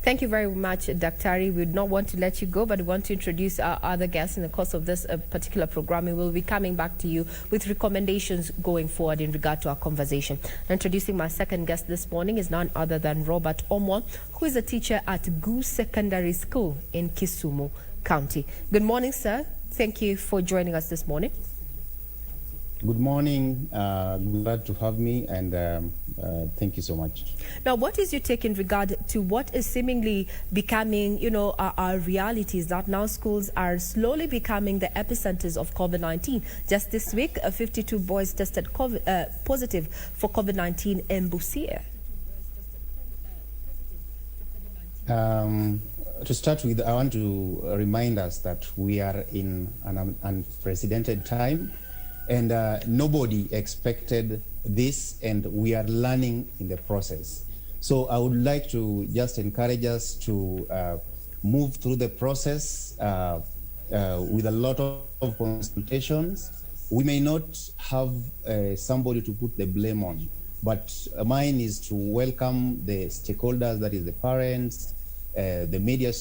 Thank you very much, Daktari. We would not want to let you go, but we want to introduce our other guests in the course of this particular programming. We'll be coming back to you with recommendations going forward in regard to our conversation. Introducing my second guest this morning is none other than Robert Omwa, who is a teacher at Goose Secondary School in Kisumu County. Good morning, sir. Thank you for joining us this morning. Good morning. Glad to have me, and thank you so much. Now, what is your take in regard to what is seemingly becoming, our reality is that now schools are slowly becoming the epicenters of COVID-19. Just this week, 52 boys tested positive for COVID-19 in Busia. To start with, I want to remind us that we are in an unprecedented time. And nobody expected this, and we are learning in the process. So I would like to just encourage us to move through the process with a lot of consultations. We may not have somebody to put the blame on, but mine is to welcome the stakeholders, that is the parents, the media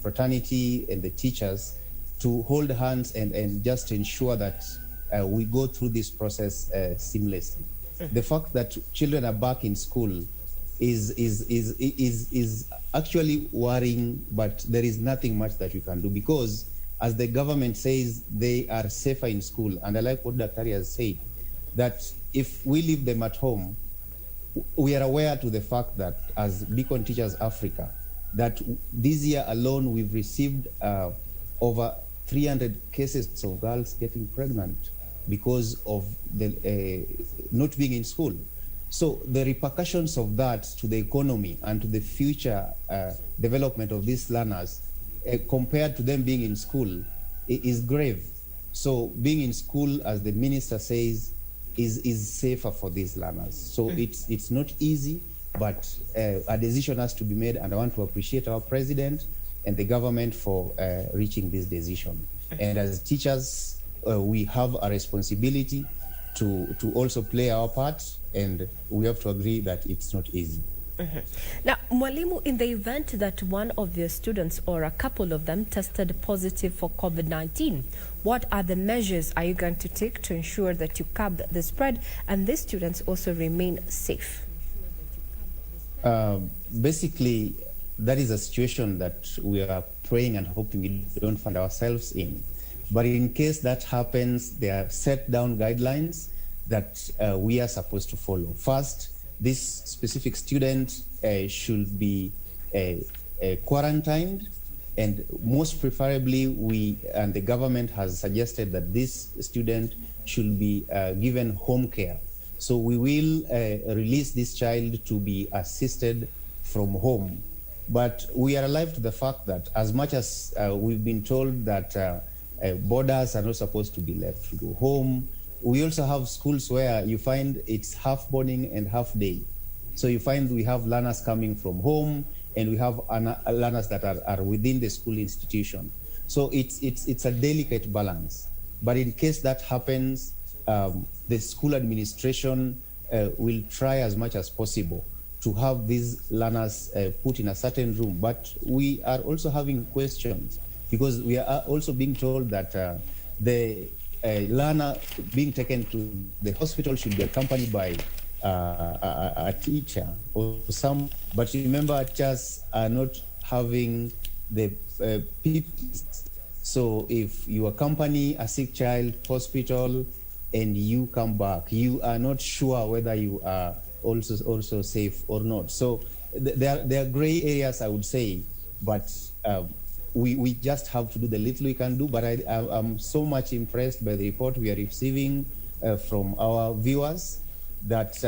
fraternity, and the teachers, to hold hands and just ensure that we go through this process seamlessly. The fact that children are back in school is actually worrying, but there is nothing much that we can do, because as the government says, they are safer in school. And I like what Dr. has said, that if we leave them at home, we are aware to the fact that as Beacon Teachers Africa, that this year alone we've received over 300 cases of girls getting pregnant because of the not being in school. So the repercussions of that to the economy and to the future development of these learners, compared to them being in school, is grave. So being in school, as the minister says, is safer for these learners. So it's not easy, but a decision has to be made, and I want to appreciate our president and the government for reaching this decision. And as teachers, we have a responsibility to also play our part, and we have to agree that it's not easy. Now, Mwalimu, in the event that one of your students or a couple of them tested positive for COVID-19, what are the measures are you going to take to ensure that you curb the spread and these students also remain safe? Basically, that is a situation that we are praying and hoping we don't find ourselves in. But in case that happens, there are set down guidelines that we are supposed to follow. First, this specific student should be quarantined, and most preferably, we and the government has suggested that this student should be given home care. So we will release this child to be assisted from home. But we are alive to the fact that as much as we've been told that borders are not supposed to be left to go home, we also have schools where you find it's half morning and half day. So you find we have learners coming from home, and we have learners that are within the school institution. So it's a delicate balance. But in case that happens, the school administration will try as much as possible to have these learners put in a certain room. But we are also having questions, because we are also being told that the learner being taken to the hospital should be accompanied by a teacher or some. But remember, teachers are not having the people. So if you accompany a sick child to hospital and you come back, you are not sure whether you are also safe or not. So there are gray areas, I would say, but we just have to do the little we can do. But I'm so much impressed by the report we are receiving from our viewers that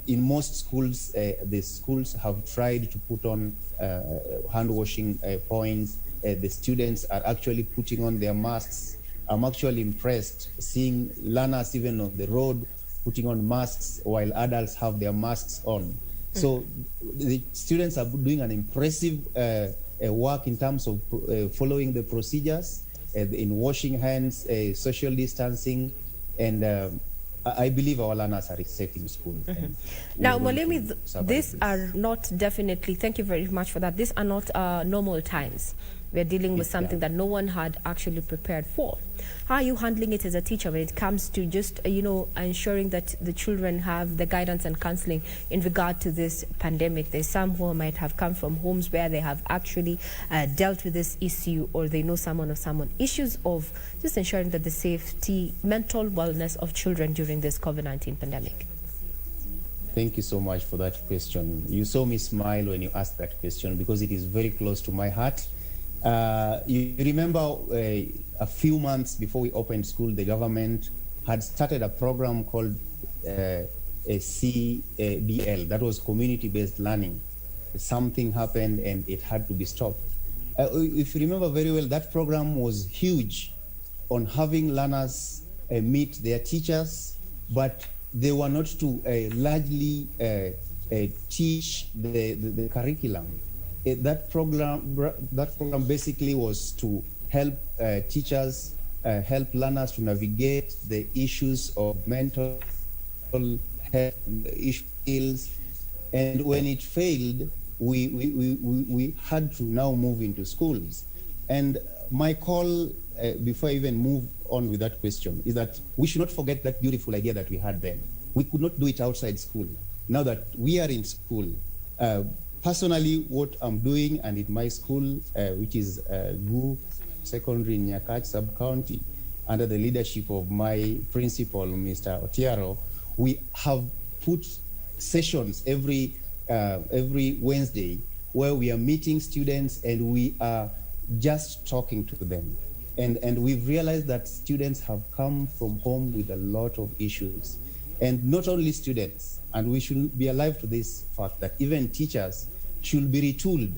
in most schools, the schools have tried to put on hand washing points. The students are actually putting on their masks. I'm actually impressed seeing learners even on the road putting on masks while adults have their masks on. So the students are doing an impressive work in terms of following the procedures in washing hands, social distancing, and I believe our learners are safe in school. And Now, we're going Mwalimu, to survive these this. are not definitely, thank you very much for that, these are not normal times. We're dealing with something that no one had actually prepared for. How are you handling it as a teacher when it comes to just, ensuring that the children have the guidance and counseling in regard to this pandemic? There's some who might have come from homes where they have actually dealt with this issue, or they know someone of someone. Issues of just ensuring that the safety, mental wellness of children during this COVID-19 pandemic. Thank you so much for that question. You saw me smile when you asked that question because it is very close to my heart. You remember a few months before we opened school, the government had started a program called a CBL, that was community-based learning. Something happened and it had to be stopped. If you remember very well, that program was huge on having learners meet their teachers, but they were not to largely teach the curriculum. That program basically was to help teachers, help learners to navigate the issues of mental health skills. And when it failed, we had to now move into schools. And my call, before I even move on with that question, is that we should not forget that beautiful idea that we had then. We could not do it outside school. Now that we are in school, personally, what I'm doing, and in my school, which is GU Secondary in Nyakach Sub-County, under the leadership of my principal, Mr. Otiaro, we have put sessions every Wednesday where we are meeting students and we are just talking to them. And we've realized that students have come from home with a lot of issues. And not only students, and we should be alive to this fact that even teachers should be retooled.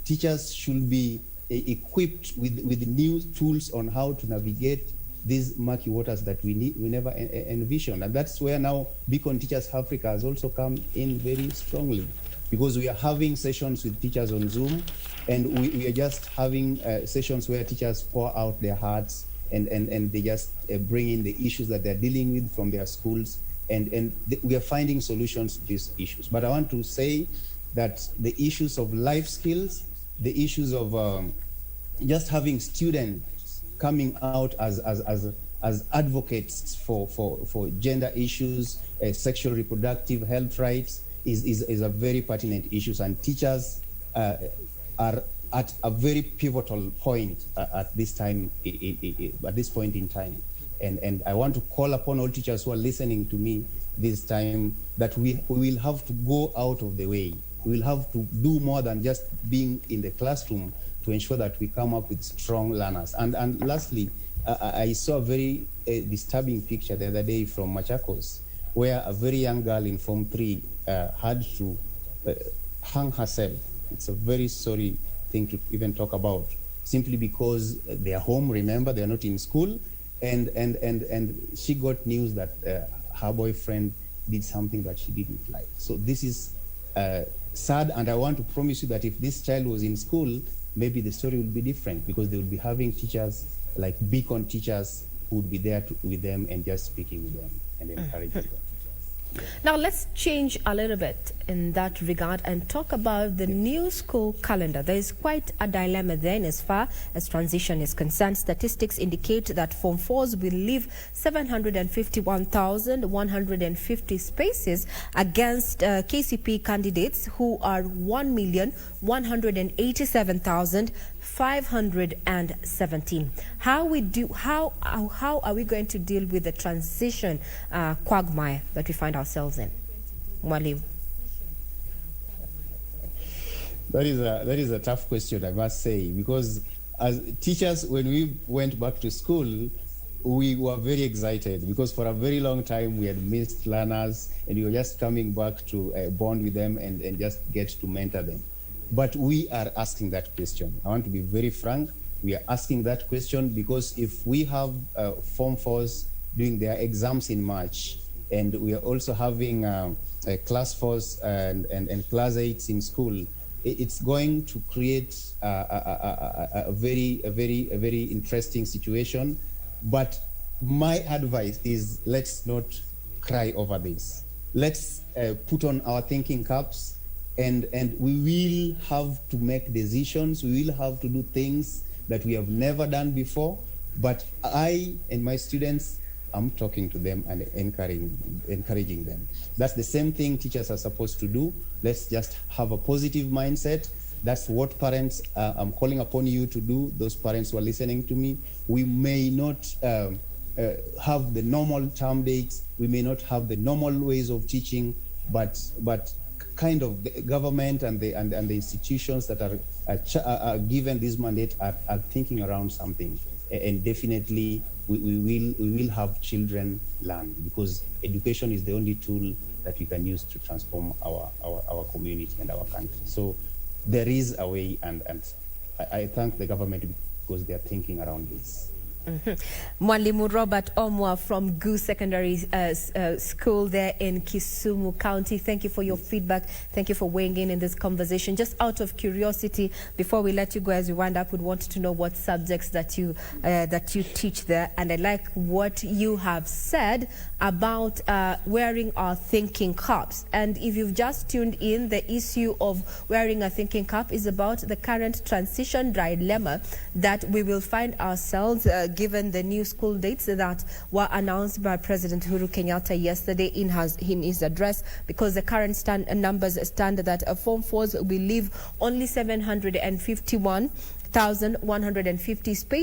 Teachers should be equipped with new tools on how to navigate these murky waters that we never envisioned. And that's where now Beacon Teachers Africa has also come in very strongly, because we are having sessions with teachers on Zoom, and we are just having sessions where teachers pour out their hearts and they just bring in the issues that they're dealing with from their schools, and we are finding solutions to these issues. But I want to say that the issues of life skills, the issues of just having students coming out as advocates for gender issues, sexual reproductive health rights is a very pertinent issue, and teachers are at a very pivotal point at this time, at this point in time. And I want to call upon all teachers who are listening to me this time that we will have to go out of the way. We will have to do more than just being in the classroom to ensure that we come up with strong learners. And lastly, I saw a very disturbing picture the other day from Machakos, where a very young girl in Form 3 had to hang herself. It's a very sorry thing to even talk about, simply because they are home, remember, they are not in school, and she got news that her boyfriend did something that she didn't like. So this is sad, and I want to promise you that if this child was in school, maybe the story would be different, because they would be having teachers like Beacon teachers who would be there with them and just speaking with them and encouraging them. Now let's change a little bit in that regard and talk about the new school calendar. There is quite a dilemma then as far as transition is concerned. Statistics indicate that Form 4s will leave 751,150 spaces against KCP candidates who are 1,187,517. How are we going to deal with the transition quagmire that we find ourselves in? Mwalimu. That is a tough question, I must say, because as teachers, when we went back to school, we were very excited, because for a very long time we had missed learners and we were just coming back to bond with them and just get to mentor them. But we are asking that question. I want to be very frank. We are asking that question because if we have Form 4s doing their exams in March, and we are also having Class 4s and Class 8s in school, it's going to create a very interesting situation. But my advice is, let's not cry over this. Let's put on our thinking caps, and we will have to make decisions. We will have to do things that we have never done before. But I and my students, I'm talking to them and encouraging them. That's the same thing teachers are supposed to do. Let's just have a positive mindset. That's what parents, I'm calling upon you to do, those parents who are listening to me. We may not have the normal term dates, we may not have the normal ways of teaching, but kind of the government and the institutions that are given this mandate are thinking around something. And definitely we will have children learn, because education is the only tool that we can use to transform our community and our country. So there is a way, and I thank the government because they are thinking around this. Mwalimu Robert Omwa from GU Secondary School there in Kisumu County. Thank you for your feedback. Thank you for weighing in this conversation. Just out of curiosity, before we let you go, as we wind up, we'd want to know what subjects that you teach there. And I like what you have said about wearing our thinking caps. And if you've just tuned in, the issue of wearing a thinking cap is about the current transition dilemma that we will find ourselves given the new school dates that were announced by President Uhuru Kenyatta yesterday in his address, because the current numbers stand that Form 4s will leave only 751,150 space.